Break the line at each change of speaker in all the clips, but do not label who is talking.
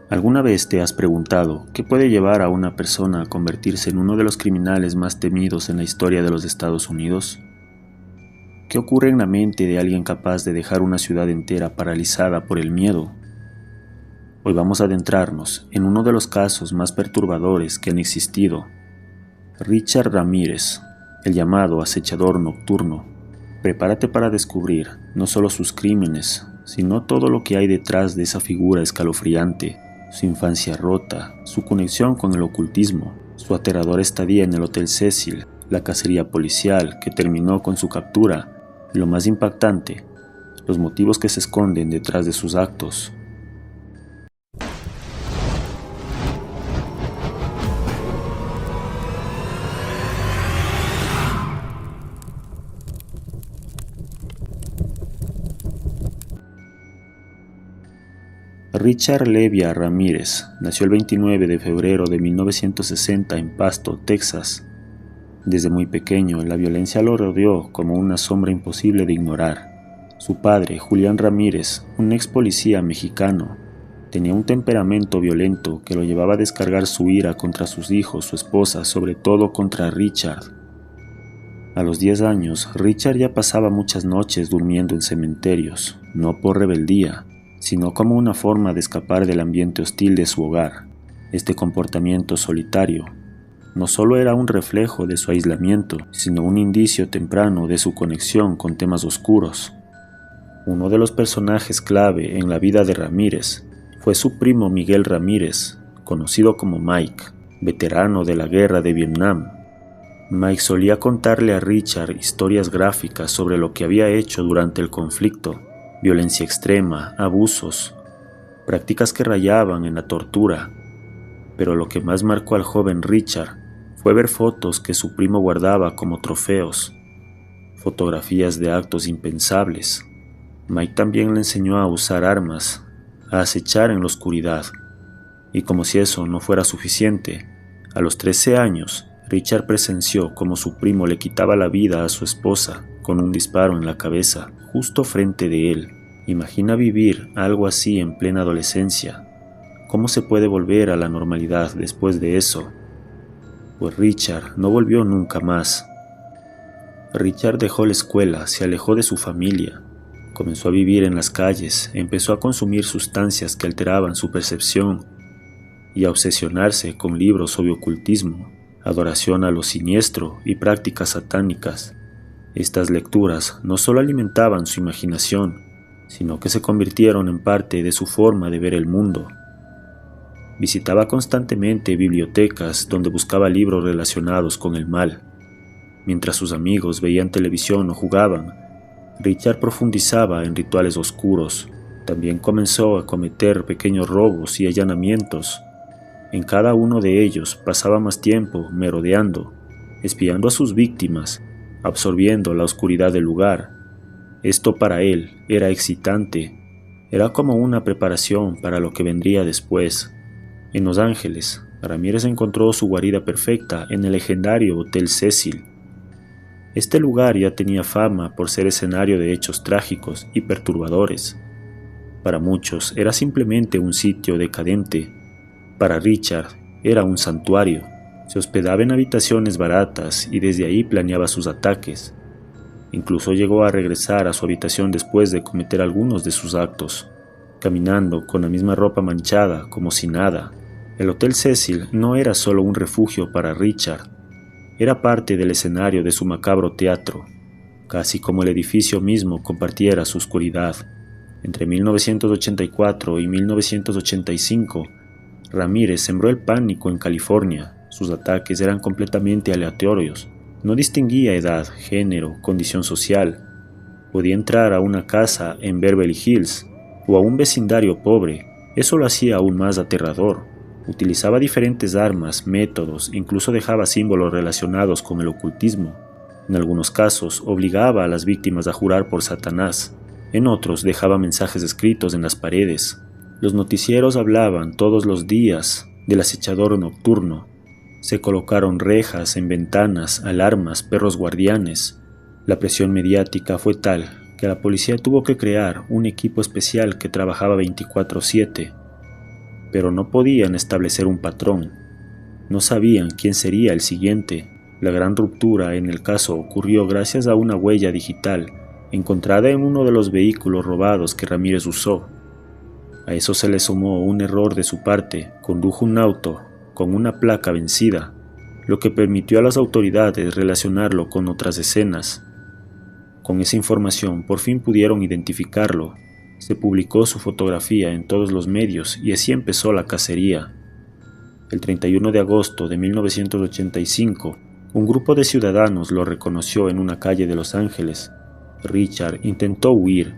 ¿Alguna vez te has preguntado qué puede llevar a una persona a convertirse en uno de los criminales más temidos en la historia de los Estados Unidos? ¿Qué ocurre en la mente de alguien capaz de dejar una ciudad entera paralizada por el miedo? Hoy vamos a adentrarnos en uno de los casos más perturbadores que han existido. Richard Ramírez, el llamado acechador nocturno. Prepárate para descubrir no solo sus crímenes, sino todo lo que hay detrás de esa figura escalofriante, su infancia rota, su conexión con el ocultismo, su aterradora estadía en el Hotel Cecil, la cacería policial que terminó con su captura y lo más impactante, los motivos que se esconden detrás de sus actos. Richard Levia Ramírez nació el 29 de febrero de 1960 en Pasto, Texas. Desde muy pequeño, la violencia lo rodeó como una sombra imposible de ignorar. Su padre, Julián Ramírez, un ex policía mexicano, tenía un temperamento violento que lo llevaba a descargar su ira contra sus hijos, su esposa, sobre todo contra Richard. A los 10 años, Richard ya pasaba muchas noches durmiendo en cementerios, no por rebeldía, sino como una forma de escapar del ambiente hostil de su hogar. Este comportamiento solitario no solo era un reflejo de su aislamiento, sino un indicio temprano de su conexión con temas oscuros. Uno de los personajes clave en la vida de Ramírez fue su primo Miguel Ramírez, conocido como Mike, veterano de la guerra de Vietnam. Mike solía contarle a Richard historias gráficas sobre lo que había hecho durante el conflicto: violencia extrema, abusos, prácticas que rayaban en la tortura. Pero lo que más marcó al joven Richard fue ver fotos que su primo guardaba como trofeos, fotografías de actos impensables. Mike también le enseñó a usar armas, a acechar en la oscuridad. Y como si eso no fuera suficiente, a los 13 años, Richard presenció cómo su primo le quitaba la vida a su esposa con un disparo en la cabeza, justo frente de él. Imagina vivir algo así en plena adolescencia. ¿Cómo se puede volver a la normalidad después de eso? Pues Richard no volvió nunca más. Richard dejó la escuela, se alejó de su familia, comenzó a vivir en las calles, empezó a consumir sustancias que alteraban su percepción y a obsesionarse con libros sobre ocultismo, adoración a lo siniestro y prácticas satánicas. Estas lecturas no solo alimentaban su imaginación, sino que se convirtieron en parte de su forma de ver el mundo. Visitaba constantemente bibliotecas donde buscaba libros relacionados con el mal. Mientras sus amigos veían televisión o jugaban, Richard profundizaba en rituales oscuros. También comenzó a cometer pequeños robos y allanamientos. En cada uno de ellos pasaba más tiempo merodeando, espiando a sus víctimas, absorbiendo la oscuridad del lugar. Esto para él era excitante, era como una preparación para lo que vendría después. En Los Ángeles, Ramírez encontró su guarida perfecta en el legendario Hotel Cecil. Este lugar ya tenía fama por ser escenario de hechos trágicos y perturbadores. Para muchos era simplemente un sitio decadente. Para Richard era un santuario. Se hospedaba en habitaciones baratas y desde ahí planeaba sus ataques. Incluso llegó a regresar a su habitación después de cometer algunos de sus actos, caminando con la misma ropa manchada como si nada. El Hotel Cecil no era solo un refugio para Richard, era parte del escenario de su macabro teatro, casi como el edificio mismo compartiera su oscuridad. Entre 1984 y 1985, Ramírez sembró el pánico en California. Sus ataques eran completamente aleatorios. No distinguía edad, género, condición social. Podía entrar a una casa en Beverly Hills o a un vecindario pobre. Eso lo hacía aún más aterrador. Utilizaba diferentes armas, métodos, incluso dejaba símbolos relacionados con el ocultismo. En algunos casos, obligaba a las víctimas a jurar por Satanás. En otros, dejaba mensajes escritos en las paredes. Los noticieros hablaban todos los días del acechador nocturno. Se colocaron rejas en ventanas, alarmas, perros guardianes. La presión mediática fue tal que la policía tuvo que crear un equipo especial que trabajaba 24/7. pero no podían establecer un patrón. No sabían quién sería el siguiente. La gran ruptura en el caso ocurrió gracias a una huella digital encontrada en uno de los vehículos robados que Ramírez usó. A eso se le sumó un error de su parte: condujo un auto con una placa vencida, lo que permitió a las autoridades relacionarlo con otras escenas. Con esa información por fin pudieron identificarlo. Se publicó su fotografía en todos los medios y así empezó la cacería. El 31 de agosto de 1985, un grupo de ciudadanos lo reconoció en una calle de Los Ángeles. Richard intentó huir,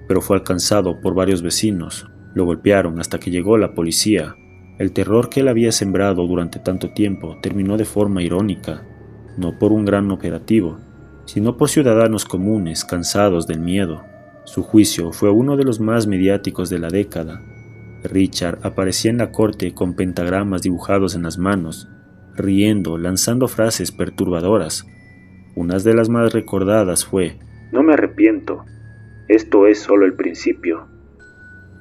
pero fue alcanzado por varios vecinos. Lo golpearon hasta que llegó la policía. El terror que él había sembrado durante tanto tiempo terminó de forma irónica, no por un gran operativo, sino por ciudadanos comunes cansados del miedo. Su juicio fue uno de los más mediáticos de la década. Richard aparecía en la corte con pentagramas dibujados en las manos, riendo, lanzando frases perturbadoras. Una de las más recordadas fue: "No me arrepiento, esto es solo el principio".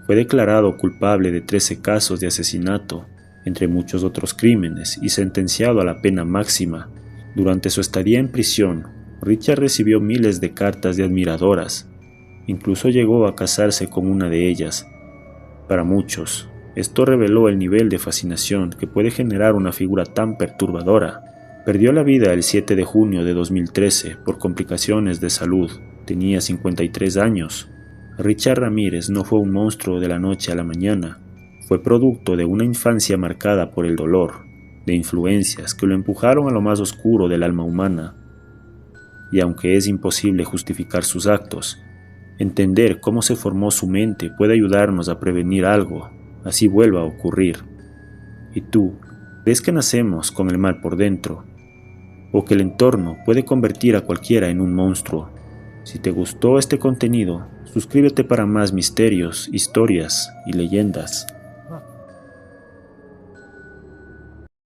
Fue declarado culpable de 13 casos de asesinato, entre muchos otros crímenes, y sentenciado a la pena máxima. Durante su estadía en prisión, Richard recibió miles de cartas de admiradoras. Incluso llegó a casarse con una de ellas. Para muchos, esto reveló el nivel de fascinación que puede generar una figura tan perturbadora. Perdió la vida el 7 de junio de 2013 por complicaciones de salud. Tenía 53 años. Richard Ramírez no fue un monstruo de la noche a la mañana. Fue producto de una infancia marcada por el dolor, de influencias que lo empujaron a lo más oscuro del alma humana. Y aunque es imposible justificar sus actos, entender cómo se formó su mente puede ayudarnos a prevenir algo, así vuelva a ocurrir. ¿Y tú, crees que nacemos con el mal por dentro? ¿O que el entorno puede convertir a cualquiera en un monstruo? Si te gustó este contenido, suscríbete para más misterios, historias y leyendas.